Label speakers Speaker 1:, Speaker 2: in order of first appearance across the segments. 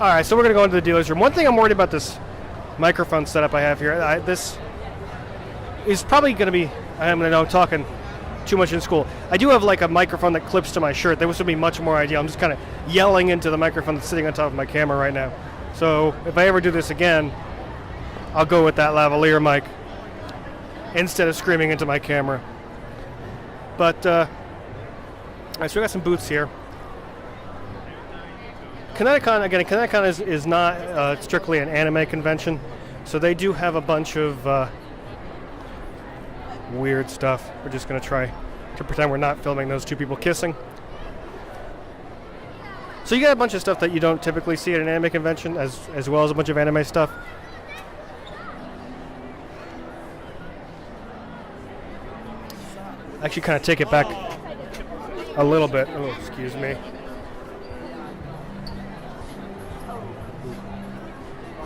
Speaker 1: All right, so we're going to go into the dealer's room. One thing I'm worried about this microphone setup I have here, this is probably going to be, I'm talking too much in school. I do have like a microphone that clips to my shirt. This would be much more ideal. I'm just kind of yelling into the microphone that's sitting on top of my camera right now. So if I ever do this again, I'll go with that lavalier mic instead of screaming into my camera. But, all right, so we got some booths here. ConnectiCon is not strictly an anime convention, so they do have a bunch of weird stuff. We're just going to try to pretend we're not filming those two people kissing. So you got a bunch of stuff that you don't typically see at an anime convention, as well as a bunch of anime stuff. Actually kind of take it back a little bit. Oh, excuse me.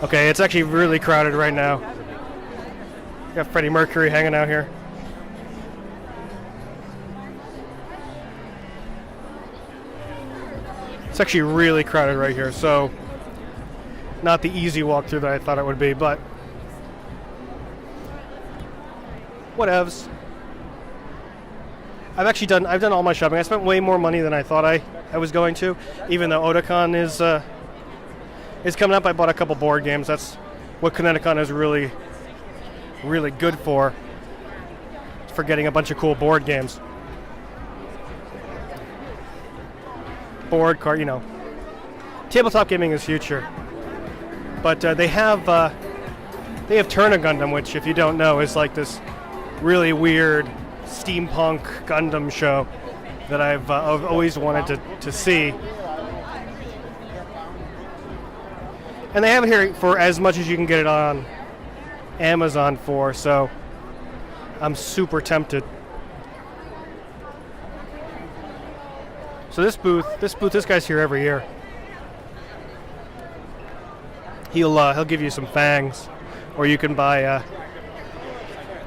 Speaker 1: Okay, it's actually really crowded right now. Got Freddie Mercury hanging out here. It's actually really crowded right here, so not the easy walkthrough that I thought it would be, but whatevs. I've done all my shopping. I spent way more money than I thought I was going to, even though Otakon is coming up. I bought a couple board games. That's what ConnectiCon is really good for getting a bunch of cool board games. Board card, tabletop gaming is future. But they have Turner Gundam, which, if you don't know, is like this really weird steampunk Gundam show that I've always wanted to see. And they have it here for as much as you can get it on Amazon for, so I'm super tempted. So this guy's here every year. He'll give you some fangs, or you can buy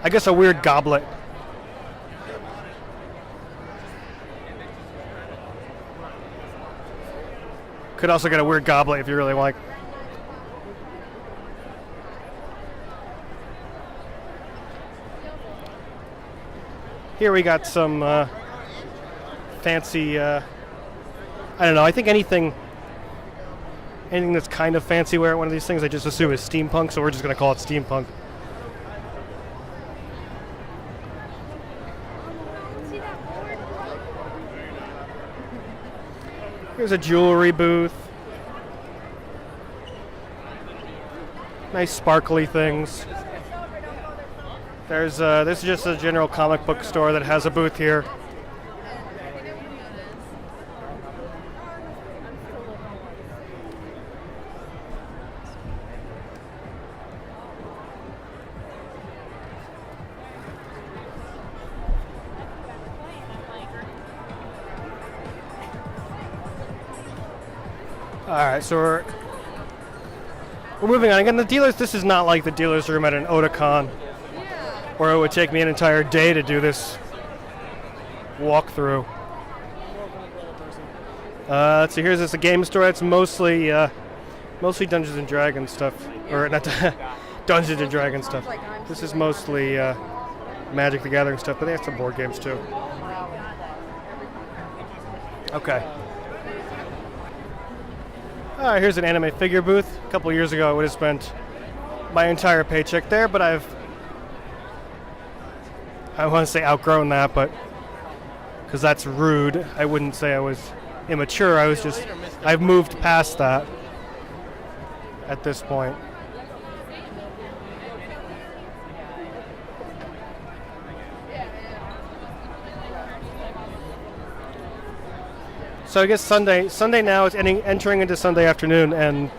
Speaker 1: I guess a weird goblet. Could also get a weird goblet if you really like. Here we got some fancy, I don't know, I think anything that's kind of fancy wear at one of these things I just assume is steampunk, so we're just going to call it steampunk. Here's a jewelry booth. Nice sparkly things. This is just a general comic book store that has a booth here. Alright, so we're moving on. Again, the dealers, this is not like the dealer's room at an Otakon, where it would take me an entire day to do this walkthrough. Let's see, here's a game store. It's mostly Dungeons and Dragons stuff. Or not Dungeons and Dragons stuff. This is mostly Magic the Gathering stuff, but they have some board games too. Okay. Alright, here's an anime figure booth. A couple years ago I would have spent my entire paycheck there, but I want to say outgrown that, but because that's rude. I wouldn't say I was immature. I've moved past that at this point. So I guess Sunday now is entering into Sunday afternoon, and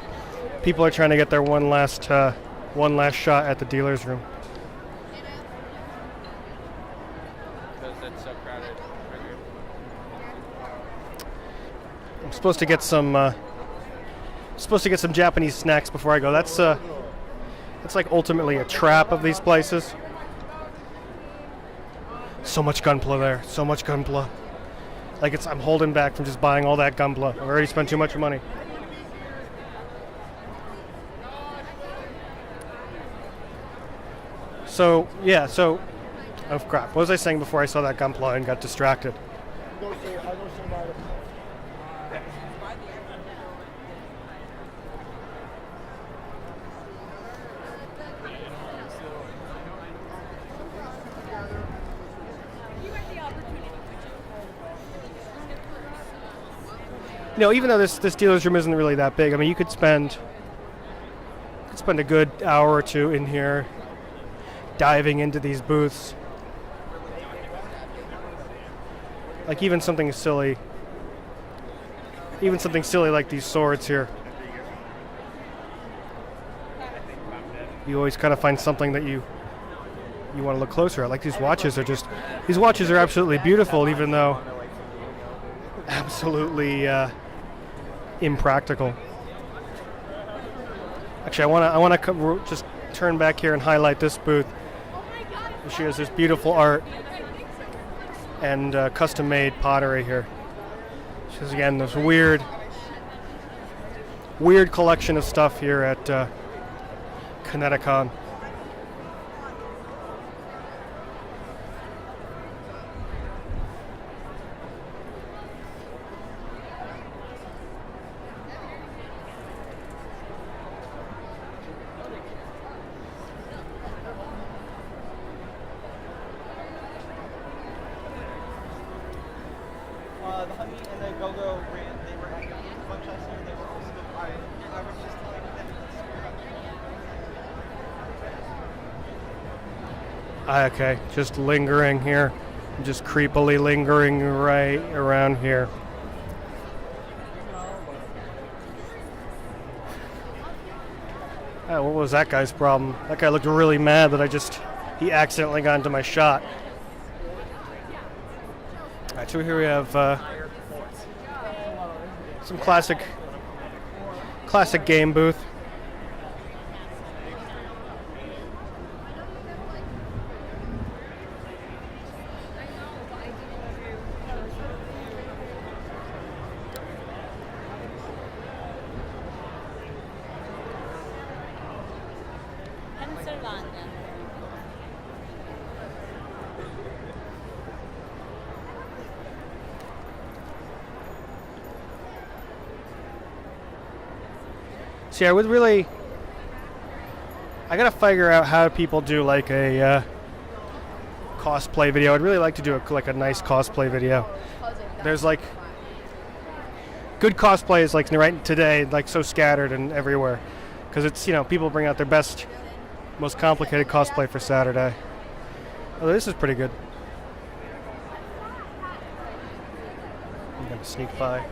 Speaker 1: people are trying to get their one last shot at the dealer's room. I'm supposed to get some Japanese snacks before I go. That's like ultimately a trap of these places. So much Gunpla there. So much Gunpla. Like I'm holding back from just buying all that Gunpla. I've already spent too much money. So yeah, so oh crap! What was I saying before I saw that gunpla and got distracted? You know, even though this dealer's room isn't really that big, I mean, you could spend a good hour or two in here diving into these booths. Like even something silly like these swords here. You always kind of find something that you want to look closer at. Like these watches are absolutely beautiful, even though absolutely impractical. Actually, I want to just turn back here and highlight this booth. She has this beautiful art and custom-made pottery here. She has, again, this weird collection of stuff here at ConnectiCon.
Speaker 2: The Honey and the Go-Go brand, they were at the lunch last year. They were also the I was just telling them
Speaker 1: Okay, just lingering here. Just creepily lingering right around here. What was that guy's problem? That guy looked really mad that he accidentally got into my shot. Alright, so here we have some classic game booth. See, I gotta figure out how people do like a cosplay video. I'd really like to do a nice cosplay video. There's like good cosplay is like right today, like so scattered and everywhere, because it's, you know, people bring out their best, most complicated cosplay for Saturday. Oh, this is pretty good. I'm gonna sneak by.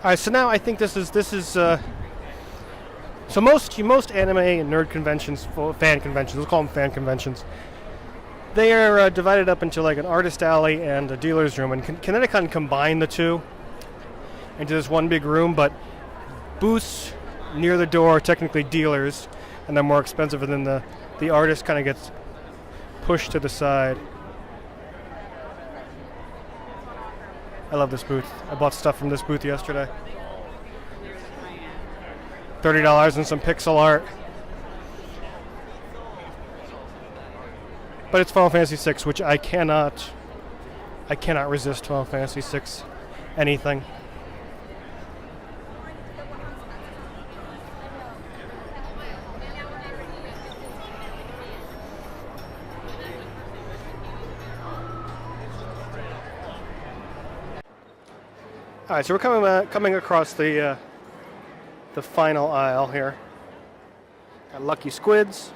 Speaker 1: All right, so now I think this is so most anime and nerd conventions, fan conventions, let's call them fan conventions, they are divided up into like an artist alley and a dealer's room, and ConnectiCon combined the two into this one big room, but booths near the door are technically dealers, and they're more expensive, and then the artist kind of gets pushed to the side. I love this booth. I bought stuff from this booth yesterday. $30 and some pixel art. But it's Final Fantasy VI, which I cannot resist Final Fantasy VI anything. All right, so we're coming across the final aisle here. Got Lucky Squids.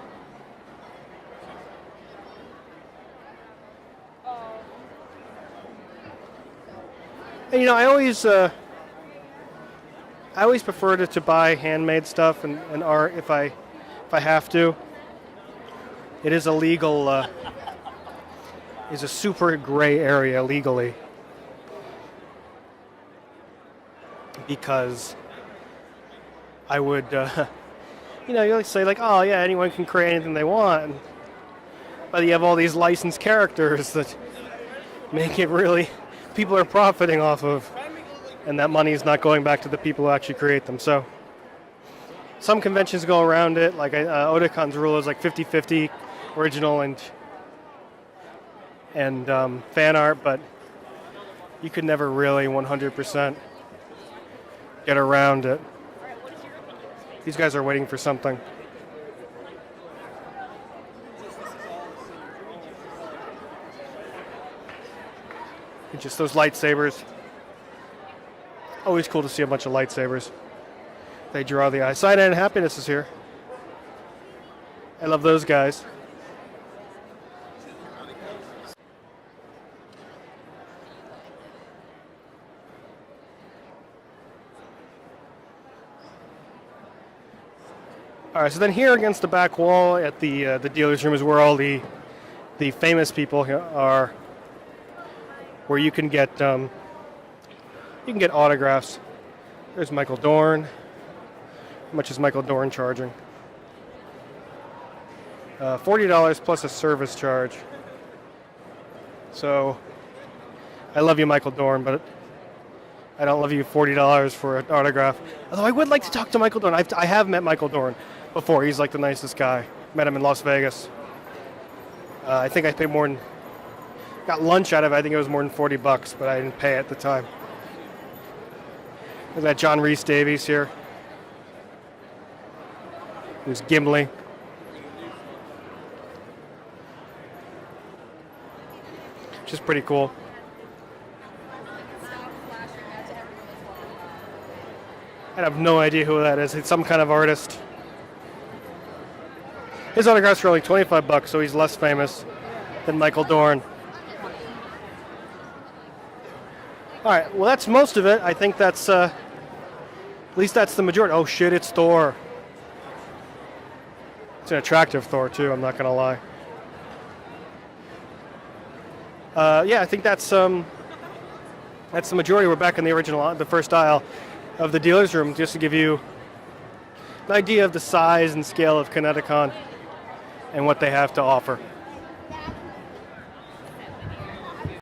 Speaker 1: And you know, I always prefer to buy handmade stuff and art if I is a super gray area legally, because I would, you like say like, oh yeah, anyone can create anything they want, but you have all these licensed characters that make it really, people are profiting off of, and that money is not going back to the people who actually create them. So some conventions go around it, like Otacon's rule is like 50-50 original and fan art, but you could never really 100% get around it. These guys are waiting for something. And just those lightsabers. Always cool to see a bunch of lightsabers. They draw the eye. Cyanide and Happiness is here. I love those guys. All right, so then here against the back wall at the dealer's room is where all the famous people are, where you can get autographs. There's Michael Dorn. How much is Michael Dorn charging? $40 plus a service charge. So, I love you, Michael Dorn, but I don't love you $40 for an autograph. Although I would like to talk to Michael Dorn. I have met Michael Dorn before. He's like the nicest guy. Met him in Las Vegas. I think I paid more than, got lunch out of it. I think it was more than $40, but I didn't pay at the time. There's that John Rhys Davies here. There's Gimli. Which is pretty cool. I have no idea who that is. It's some kind of artist. His autographs are only $25, so he's less famous than Michael Dorn. All right, well, that's most of it. I think that's, at least that's the majority. Oh shit, it's Thor. It's an attractive Thor too, I'm not gonna lie. Yeah, I think that's the majority. We're back in the first aisle of the dealer's room, just to give you an idea of the size and scale of ConnectiCon and what they have to offer.